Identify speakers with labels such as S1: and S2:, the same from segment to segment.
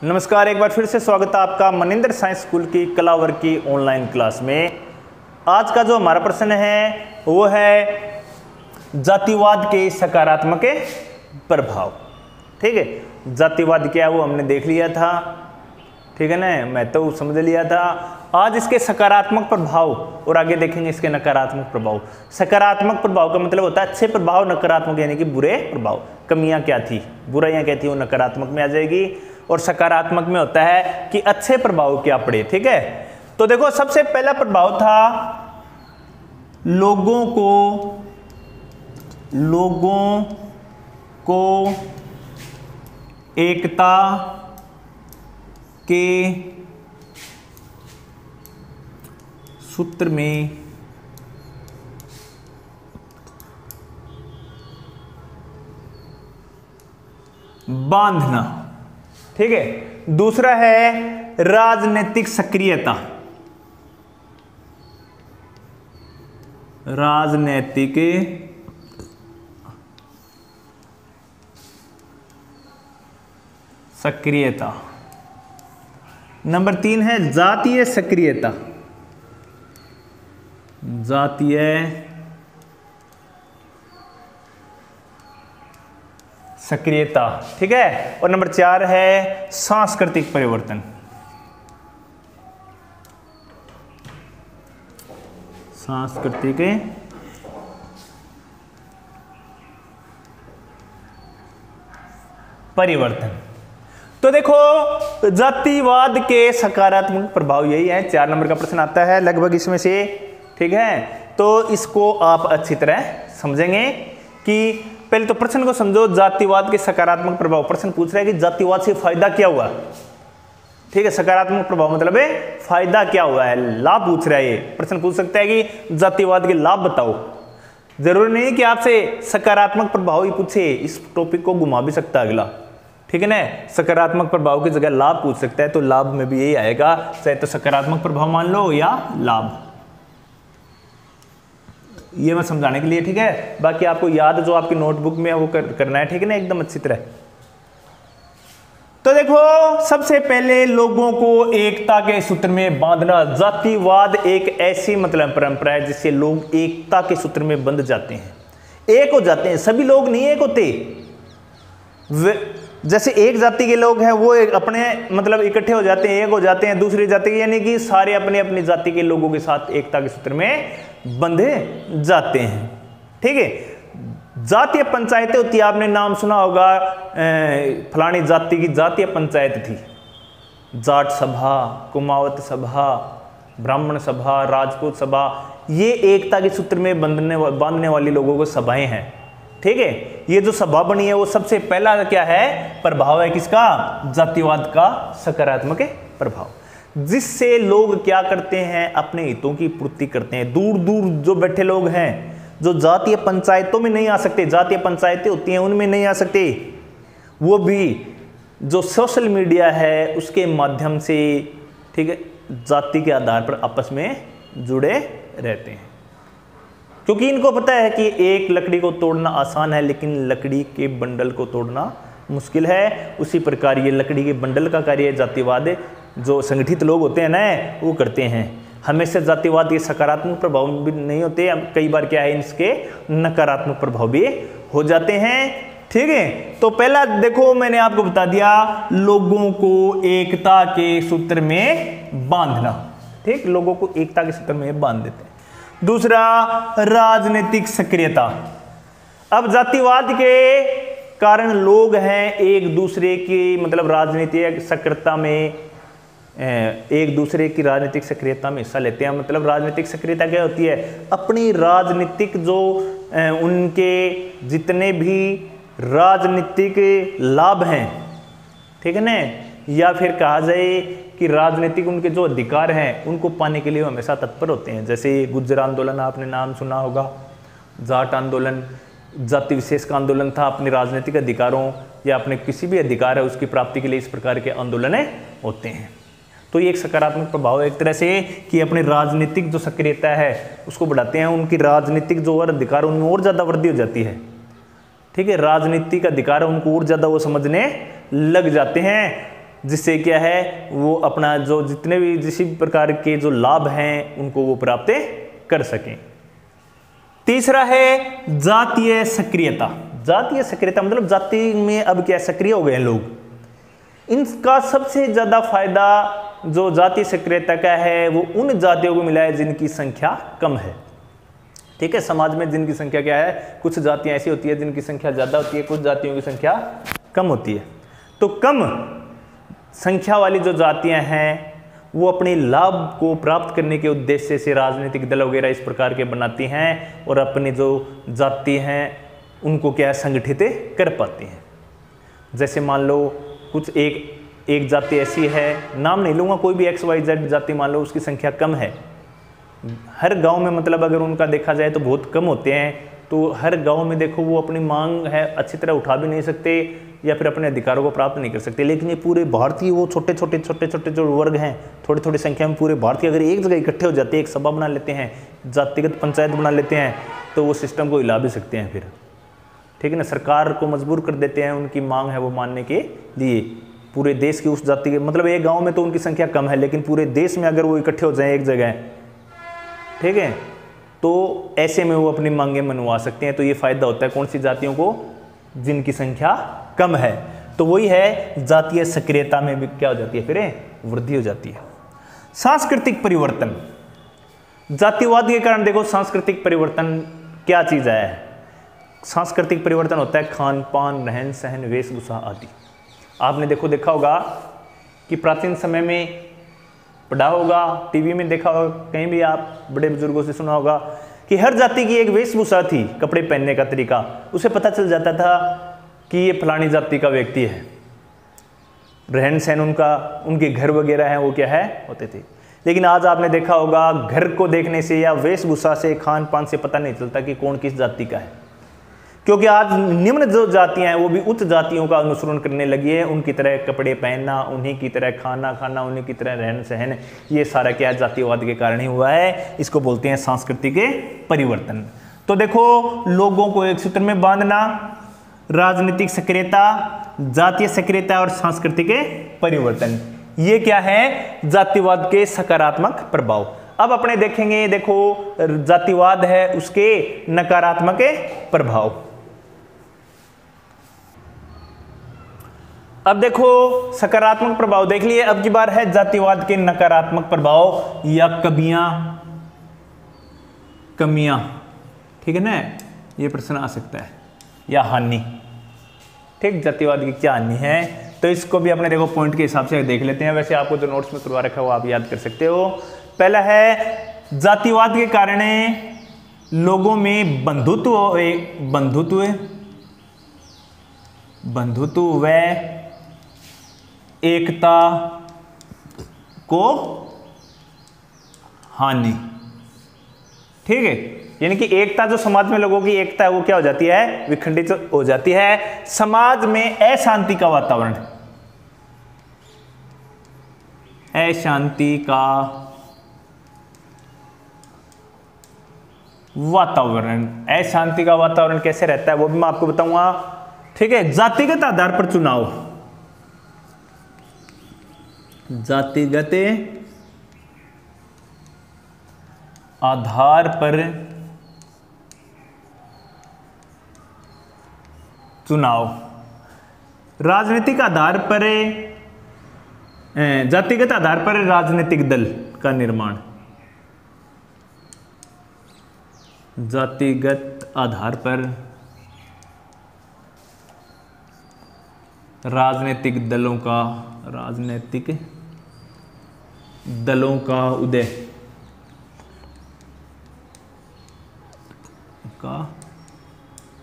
S1: नमस्कार, एक बार फिर से स्वागत है आपका मनिंदर साइंस स्कूल की कला वर्ग की ऑनलाइन क्लास में। आज का जो हमारा प्रश्न है वो है जातिवाद के सकारात्मक प्रभाव। ठीक है, जातिवाद क्या है वो हमने देख लिया था, ठीक है ना, मैं तो समझ लिया था। आज इसके सकारात्मक प्रभाव और आगे देखेंगे इसके नकारात्मक प्रभाव। सकारात्मक प्रभाव का मतलब होता है अच्छे प्रभाव, नकारात्मक यानी कि बुरे प्रभाव। कमियां क्या थी, बुराइयां क्या थी, वो नकारात्मक में आ जाएगी, और सकारात्मक में होता है कि अच्छे प्रभाव क्या पड़े। ठीक है, तो देखो सबसे पहला प्रभाव था लोगों को एकता के सूत्र में बांधना। ठीक है, दूसरा है राजनीतिक सक्रियता। राजनीतिक सक्रियता। नंबर 3 है जातीय सक्रियता। जातीय सक्रियता। ठीक है, और नंबर 4 है सांस्कृतिक परिवर्तन। सांस्कृतिक परिवर्तन। तो देखो जातिवाद के सकारात्मक प्रभाव यही है। 4 नंबर का प्रश्न आता है लगभग इसमें से। ठीक है, तो इसको आप अच्छी तरह समझेंगे कि पहले तो प्रश्न को समझो। जातिवाद के सकारात्मक प्रभाव, प्रश्न पूछ रहा है कि जातिवाद से फायदा क्या हुआ। ठीक है, सकारात्मक प्रभाव मतलब है फायदा क्या हुआ है, लाभ पूछ रहा है। ये प्रश्न पूछ सकता है कि जातिवाद के लाभ बताओ। जरूरी नहीं कि आपसे सकारात्मक प्रभाव ही पूछे, इस टॉपिक को घुमा भी सकता है अगला। ठीक है ना, सकारात्मक प्रभाव की जगह लाभ पूछ सकता है, तो लाभ में भी यही आएगा, चाहे तो सकारात्मक प्रभाव मान लो या लाभ। ये मैं समझाने के लिए। ठीक है, बाकी आपको याद जो आपकी नोटबुक में है वो करना है। ठीक है ना, एकदम अच्छी तरह। तो देखो सबसे पहले लोगों को एकता के सूत्र में बांधना। जातिवाद एक ऐसी मतलब परंपरा है जिससे लोग एकता के सूत्र में बंध जाते हैं, एक हो जाते हैं। सभी लोग नहीं एक होते। जैसे एक जाति के लोग हैं वो अपने मतलब इकट्ठे हो जाते हैं, एक हो जाते हैं दूसरी जाति के, यानी कि सारे अपनी अपनी जाति के लोगों के साथ एकता के सूत्र में बंधे जाते हैं। ठीक है, जातीय पंचायतें होती है, आपने नाम सुना होगा, फलानी जाति की जातीय पंचायत थी। जाट सभा, कुमावत सभा, ब्राह्मण सभा, राजपूत सभा, ये एकता के सूत्र में बांधने वाली लोगों को सभाएं हैं। ठीक है, ये जो सभा बनी है वो सबसे पहला क्या है, प्रभाव है किसका, जातिवाद का सकारात्मक प्रभाव, जिससे लोग क्या करते हैं, अपने हितों की पूर्ति करते हैं। दूर दूर जो बैठे लोग हैं, जो जातीय पंचायतों में नहीं आ सकते, जातीय पंचायतें होती हैं उनमें नहीं आ सकते, वो भी जो सोशल मीडिया है उसके माध्यम से, ठीक है, जाति के आधार पर आपस में जुड़े रहते हैं। क्योंकि इनको पता है कि एक लकड़ी को तोड़ना आसान है लेकिन लकड़ी के बंडल को तोड़ना मुश्किल है। उसी प्रकार ये लकड़ी के बंडल का कार्य जातिवाद जो संगठित लोग होते हैं ना वो करते हैं। हमेशा जातिवाद के सकारात्मक प्रभाव भी नहीं होते, कई बार क्या है इसके नकारात्मक प्रभाव भी हो जाते हैं। ठीक है, तो पहला देखो मैंने आपको बता दिया, लोगों को एकता के सूत्र में बांधना। ठीक, लोगों को एकता के सूत्र में बांध देते हैं। दूसरा राजनीतिक सक्रियता। अब जातिवाद के कारण लोग हैं एक दूसरे की मतलब राजनीतिक सक्रियता में, एक दूसरे की राजनीतिक सक्रियता में हिस्सा लेते हैं। मतलब राजनीतिक सक्रियता क्या होती है, अपनी राजनीतिक जो उनके जितने भी राजनीतिक लाभ हैं, ठीक है ना, या फिर कहा जाए कि राजनीतिक उनके जो अधिकार हैं उनको पाने के लिए वो हमेशा तत्पर होते हैं। जैसे गुर्जर आंदोलन आपने नाम सुना होगा, जाट आंदोलन, जाति विशेष का आंदोलन था, अपने राजनीतिक अधिकारों या अपने किसी भी अधिकार है उसकी प्राप्ति के लिए इस प्रकार के आंदोलन होते हैं। तो ये एक सकारात्मक प्रभाव है एक तरह से कि अपनी राजनीतिक जो सक्रियता है उसको बढ़ाते हैं, उनकी राजनीतिक जो और अधिकार उनमें और ज़्यादा वृद्धि हो जाती है। ठीक है, राजनीतिक अधिकार उनको और ज़्यादा वो समझने लग जाते हैं। जिससे क्या है वो अपना जो जितने भी जिस प्रकार के जो लाभ हैं उनको वो प्राप्त कर सकें। तीसरा है जातीय सक्रियता। जातीय सक्रियता मतलब जाति में अब क्या सक्रिय हो गए हैं लोग। इनका सबसे ज्यादा फायदा जो जातीय सक्रियता का है वो उन जातियों को मिला है जिनकी संख्या कम है। ठीक है, समाज में जिनकी संख्या क्या है, कुछ जातियां ऐसी होती है जिनकी संख्या ज्यादा होती है, कुछ जातियों की संख्या कम होती है। तो कम संख्या वाली जो जातियां हैं वो अपने लाभ को प्राप्त करने के उद्देश्य से राजनीतिक दल वगैरह इस प्रकार के बनाती हैं और अपनी जो जाति हैं उनको क्या संगठित कर पाती हैं। जैसे मान लो कुछ एक जाति ऐसी है, नाम नहीं लूँगा, कोई भी XYZ जाति मान लो उसकी संख्या कम है हर गांव में, मतलब अगर उनका देखा जाए तो बहुत कम होते हैं, तो हर गांव में देखो वो अपनी मांग है अच्छी तरह उठा भी नहीं सकते या फिर अपने अधिकारों को प्राप्त नहीं कर सकते। लेकिन ये पूरे भारतीय वो छोटे छोटे जो वर्ग हैं थोड़ी थोड़ी संख्या में पूरे भारतीय अगर एक जगह इकट्ठे हो जाते हैं, एक सभा बना लेते हैं, जातिगत पंचायत बना लेते हैं, तो वो सिस्टम को हिला भी सकते हैं फिर। ठीक है ना, सरकार को मजबूर कर देते हैं उनकी मांग है वो मानने के लिए। पूरे देश की उस जाति के मतलब एक गाँव में तो उनकी संख्या कम है, लेकिन पूरे देश में अगर वो इकट्ठे हो जाए एक जगह, ठीक है, तो ऐसे में वो अपनी मांगें मनवा सकते हैं। तो ये फायदा होता है कौन सी जातियों को, जिनकी संख्या कम है। तो वही है जातीय सक्रियता में भी क्या हो जाती है, फिर वृद्धि हो जाती है। सांस्कृतिक परिवर्तन, जातिवाद के कारण देखो सांस्कृतिक परिवर्तन क्या चीज है। सांस्कृतिक परिवर्तन होता है खान पान, रहन सहन, वेशभूषा आदि। आपने देखा होगा कि प्राचीन समय में पढ़ा होगा, टीवी में देखा होगा, कहीं भी आप बड़े बुजुर्गों से सुना होगा कि हर जाति की एक वेशभूषा थी, कपड़े पहनने का तरीका, उसे पता चल जाता था कि ये फलानी जाति का व्यक्ति है। रहन सहन उनका, उनके घर वगैरह हैं वो क्या है होते थे। लेकिन आज आपने देखा होगा घर को देखने से या वेशभूषा से, खान पान से पता नहीं चलता कि कौन किस जाति का है, क्योंकि आज निम्न जो जातियां हैं वो भी उच्च जातियों का अनुसरण करने लगी है। उनकी तरह कपड़े पहनना, उन्हीं की तरह खाना खाना, उन्हीं की तरह रहन सहन, ये सारा क्या जातिवाद के कारण ही हुआ है। इसको बोलते हैं सांस्कृतिक परिवर्तन। तो देखो लोगों को एक सूत्र में बांधना, राजनीतिक सक्रियता, जातीय सक्रियता और सांस्कृतिक परिवर्तन, ये क्या है जातिवाद के सकारात्मक प्रभाव। अब अपने देखेंगे, देखो जातिवाद है उसके नकारात्मक प्रभाव। अब देखो सकारात्मक प्रभाव देख लिए, अब की बार है जातिवाद के नकारात्मक प्रभाव या कमियां, ठीक है ना, ये प्रश्न आ सकता है, या हानि। ठीक, जातिवाद की क्या हानि है, तो इसको भी अपने देखो पॉइंट के हिसाब से देख लेते हैं। वैसे आपको जो नोट्स में करवा रखा है वो आप याद कर सकते हो। पहला है जातिवाद के कारण लोगों में बंधुत्व व एकता को हानि। ठीक है, यानी कि एकता, जो समाज में लोगों की एकता है वो क्या हो जाती है, विखंडित हो जाती है। समाज में अशांति का वातावरण, अशांति का वातावरण कैसे रहता है वो भी मैं आपको बताऊंगा। ठीक है, जातिगत आधार पर चुनाव, जातिगत आधार पर चुनाव, राजनीतिक आधार पर, जातिगत आधार पर राजनीतिक दल का निर्माण, जातिगत आधार पर राजनीतिक दलों का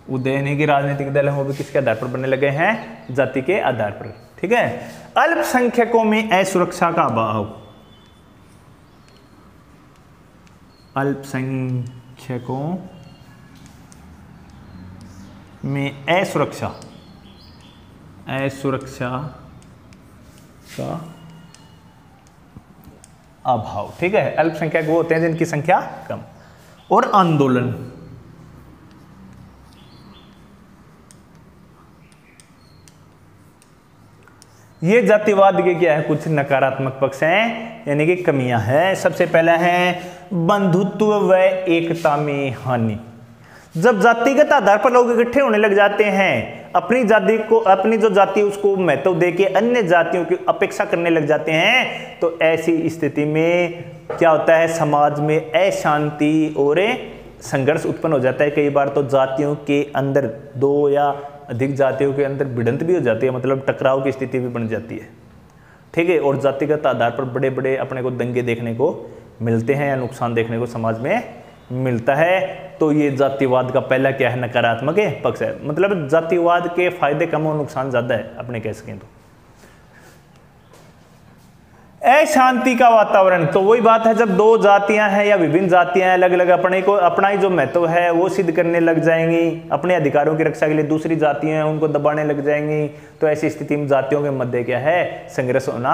S1: उदय नहीं कि राजनीतिक दल है वो भी किसके आधार पर बनने लगे हैं, जाति के आधार पर। ठीक है, अल्पसंख्यकों में असुरक्षा का अभाव, अल्पसंख्यकों में असुरक्षा का अभाव। ठीक है, अल्पसंख्यक वो होते हैं जिनकी संख्या कम। और आंदोलन, ये जातिवाद के क्या है, कुछ नकारात्मक पक्ष हैं, यानी कि कमियां हैं। सबसे पहला है बंधुत्व व एकता में हानि। जब जातिगत आधार पर लोग इकट्ठे होने लग जाते हैं, अपनी जाति को, अपनी जो जाति उसको महत्व देके अन्य जातियों की अपेक्षा करने लग जाते हैं, तो ऐसी स्थिति में क्या होता है, समाज में अशांति और संघर्ष उत्पन्न हो जाता है। कई बार तो जातियों के अंदर, दो या अधिक जातियों के अंदर भिड़ंत भी हो जाती है, मतलब टकराव की स्थिति भी बन जाती है, ठीक है। और जातिगत आधार पर बड़े बड़े अपने को दंगे देखने को मिलते हैं या नुकसान देखने को समाज में मिलता है। तो ये जातिवाद का पहला क्या है, नकारात्मक पक्ष है। मतलब जातिवाद के फायदे कम और नुकसान ज्यादा है अपने कह सकें तो। अशांति का वातावरण, तो वही बात है, जब दो जातियां हैं या विभिन्न जातियां अलग अलग अपने को, अपना ही जो महत्व है वो सिद्ध करने लग जाएंगी, अपने अधिकारों की रक्षा के लिए दूसरी जातियां हैं उनको दबाने लग जाएंगी, तो ऐसी स्थिति में जातियों के मध्य क्या है, संघर्ष होना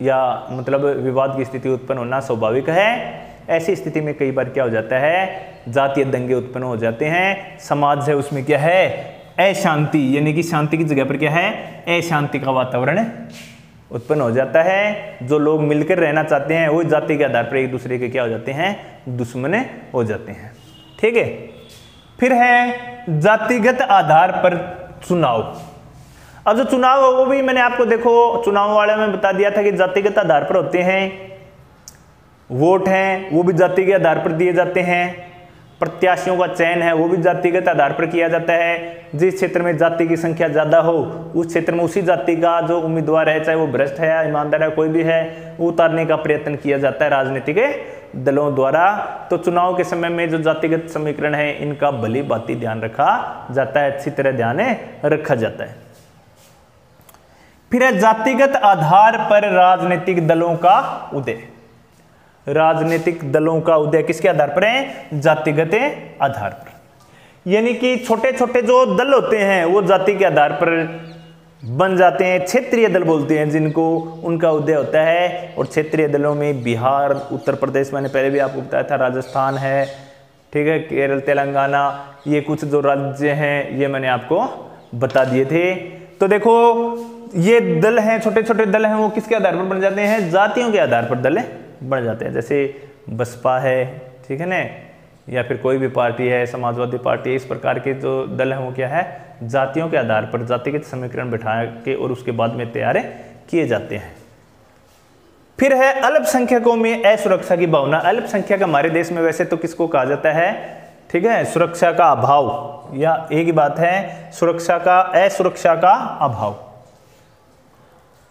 S1: या मतलब विवाद की स्थिति उत्पन्न होना स्वाभाविक है। ऐसी स्थिति में कई बार क्या हो जाता है, जातीय दंगे उत्पन्न हो जाते हैं। समाज है उसमें क्या है, अशांति, यानी कि शांति की जगह पर क्या है, अशांति का वातावरण उत्पन्न हो जाता है। जो लोग मिलकर रहना चाहते हैं वो जाति के आधार पर एक दूसरे के क्या हो जाते हैं, दुश्मन हो जाते हैं, ठीक है। फिर है जातिगत आधार पर चुनाव। अब जो चुनाव है वो भी मैंने आपको देखो चुनाव वाले में बता दिया था कि जातिगत आधार पर होते हैं। वोट हैं वो भी जाति के आधार पर दिए जाते हैं। प्रत्याशियों का चयन है वो भी जातिगत आधार पर किया जाता है। जिस क्षेत्र में जाति की संख्या ज्यादा हो उस क्षेत्र में उसी जाति का जो उम्मीदवार है, चाहे वो भ्रष्ट है या ईमानदार है, कोई भी है, वो उतारने का प्रयत्न किया जाता है राजनीतिक दलों द्वारा। तो चुनाव के समय में जो जातिगत समीकरण है इनका भली भांति ध्यान रखा जाता है, अच्छी तरह ध्यान रखा जाता है। फिर है जातिगत आधार पर राजनीतिक दलों का उदय। राजनीतिक दलों का उदय किसके आधार पर है, जातिगत आधार पर। यानी कि छोटे छोटे जो दल होते हैं वो जाति के आधार पर बन जाते हैं, क्षेत्रीय दल बोलते हैं जिनको, उनका उदय होता है। और क्षेत्रीय दलों में बिहार, उत्तर प्रदेश, मैंने पहले भी आपको बताया था, राजस्थान है, ठीक है, केरल, तेलंगाना, ये कुछ जो राज्य हैं ये मैंने आपको बता दिए थे। तो देखो ये दल हैं, छोटे छोटे दल हैं, वो किसके आधार पर बन जाते हैं, जातियों के आधार पर दल बढ़ जाते हैं। जैसे बसपा है, ठीक है ना, या फिर कोई भी पार्टी है, समाजवादी पार्टी है, इस प्रकार के जो दल हैं वो क्या है, जातियों के आधार पर जातिगत समीकरण बिठा के और उसके बाद में तैयार किए जाते हैं। फिर है अल्पसंख्यकों में असुरक्षा की भावना। अल्पसंख्यक हमारे देश में वैसे तो किसको कहा जाता है, ठीक है, सुरक्षा का अभाव, या एक ही बात है, सुरक्षा का, असुरक्षा का अभाव।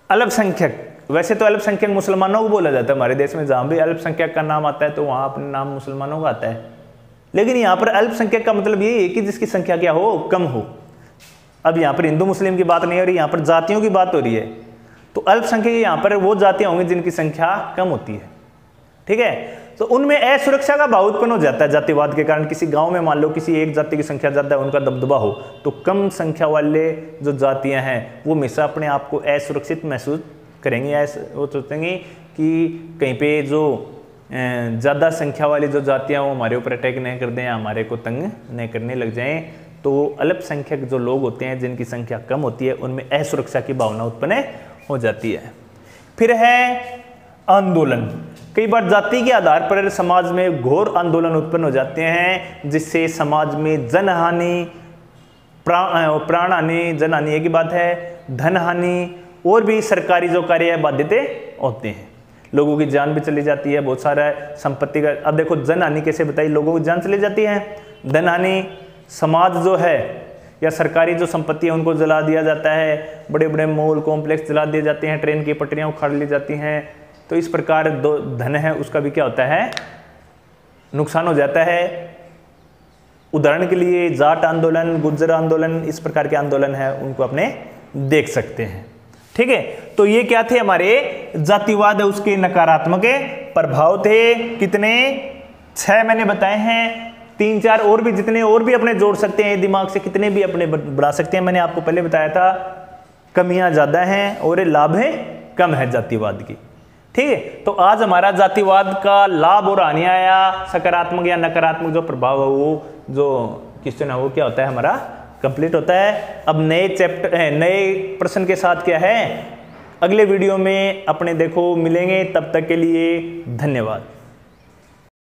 S1: अल्पसंख्यक, वैसे तो अल्पसंख्यक मुसलमानों को बोला जाता है हमारे देश में, जहां भी अल्पसंख्यक का नाम आता है तो वहां अपने नाम मुसलमानों का आता है। लेकिन यहाँ पर अल्पसंख्यक का मतलब ये है कि जिसकी संख्या क्या हो, कम हो। अब यहाँ पर हिंदू मुस्लिम की बात नहीं हो रही, यहाँ पर जातियों की बात हो रही है। तो अल्पसंख्यक यहाँ पर वो जातियां होंगी जिनकी संख्या कम होती है, ठीक है। तो उनमें असुरक्षा का भाव उत्पन्न हो जाता है जातिवाद के कारण। किसी गांव में मान लो किसी एक जाति की संख्या ज्यादा है, उनका दबदबा हो, तो कम संख्या वाले जो जातियां हैं वो हमेशा अपने आप को असुरक्षित महसूस करेंगे। वो सोचेंगे कि कहीं पे जो ज़्यादा संख्या वाली जो जातियाँ वो हमारे ऊपर अटैक नहीं कर दें, हमारे को तंग नहीं करने लग जाएं। तो अल्पसंख्यक जो लोग होते हैं जिनकी संख्या कम होती है उनमें असुरक्षा की भावना उत्पन्न हो जाती है। फिर है आंदोलन। कई बार जाति के आधार पर समाज में घोर आंदोलन उत्पन्न हो जाते हैं, जिससे समाज में जनहानि, प्राण हानि, जनहानि एक ही बात है, धन हानि और भी सरकारी जो कार्य है बाधित होते हैं। लोगों की जान भी चली जाती है, बहुत सारा संपत्ति का। अब देखो जनहानि कैसे बताइए, लोगों की जान चली जाती है, धन हानि, समाज जो है या सरकारी जो संपत्ति है उनको जला दिया जाता है, बड़े बड़े मॉल कॉम्प्लेक्स जला दिए जाते हैं, ट्रेन की पटरियां उखाड़ ली जाती हैं। तो इस प्रकार जो धन है उसका भी क्या होता है, नुकसान हो जाता है। उदाहरण के लिए जाट आंदोलन, गुर्जर आंदोलन, इस प्रकार के आंदोलन है उनको अपने देख सकते हैं, ठीक है। तो ये क्या थे, हमारे जातिवाद है उसके नकारात्मक प्रभाव थे। कितने, 6 मैंने बताए हैं, 3-4 और भी, जितने और भी अपने जोड़ सकते हैं दिमाग से, कितने भी अपने बढ़ा सकते हैं। मैंने आपको पहले बताया था कमियां ज्यादा हैं और लाभ है कम है जातिवाद की, ठीक है। तो आज हमारा जातिवाद का लाभ और हानियां या सकारात्मक या नकारात्मक जो प्रभाव है वो जो क्वेश्चन है वो क्या होता है हमारा कंप्लीट होता है। अब नए चैप्टर, नए प्रश्न के साथ क्या है अगले वीडियो में अपने देखो मिलेंगे, तब तक के लिए धन्यवाद।